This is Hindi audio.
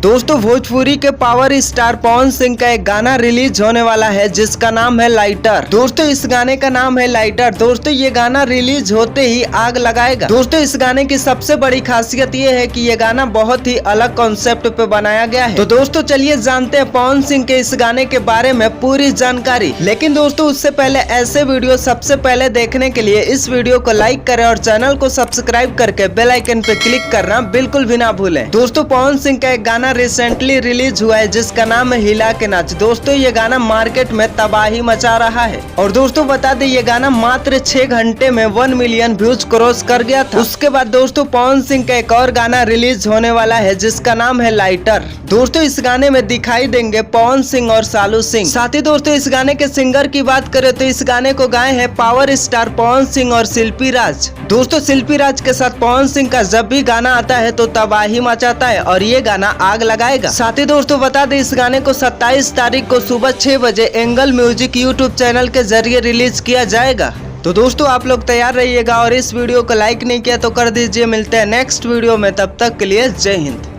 दोस्तों भोजपुरी के पावर स्टार पवन सिंह का एक गाना रिलीज होने वाला है जिसका नाम है लाइटर। दोस्तों इस गाने का नाम है लाइटर। दोस्तों ये गाना रिलीज होते ही आग लगाएगा। दोस्तों इस गाने की सबसे बड़ी खासियत ये है कि ये गाना बहुत ही अलग कॉन्सेप्ट पे बनाया गया है। तो दोस्तों चलिए जानते हैं पवन सिंह के इस गाने के बारे में पूरी जानकारी। लेकिन दोस्तों उससे पहले ऐसे वीडियो सबसे पहले देखने के लिए इस वीडियो को लाइक करें और चैनल को सब्सक्राइब करके बेल आइकन पे क्लिक करना बिल्कुल भी ना भूलें। दोस्तों पवन सिंह का एक गाना रिसेंटली रिलीज हुआ है जिसका नाम है हिला के नाच। दोस्तों ये गाना मार्केट में तबाही मचा रहा है और दोस्तों बता दें ये गाना मात्र 6 घंटे में 1 मिलियन व्यूज क्रॉस कर गया था। उसके बाद दोस्तों पवन सिंह का एक और गाना रिलीज होने वाला है जिसका नाम है लाइटर। दोस्तों इस गाने में दिखाई देंगे पवन सिंह और सालू सिंह। साथ ही दोस्तों इस गाने के सिंगर की बात करें तो इस गाने को गाए हैं पावर स्टार पवन सिंह और शिल्पी राज। दोस्तों शिल्पी राज के साथ पवन सिंह का जब भी गाना आता है तो तबाही मचाता है और ये गाना आग लगाएगा। साथ ही दोस्तों बता दें इस गाने को 27 तारीख को सुबह 6 बजे एंगल म्यूजिक यूट्यूब चैनल के जरिए रिलीज किया जाएगा। तो दोस्तों आप लोग तैयार रहिएगा और इस वीडियो को लाइक नहीं किया तो कर दीजिए। मिलते हैं नेक्स्ट वीडियो में, तब तक के लिए जय हिंद।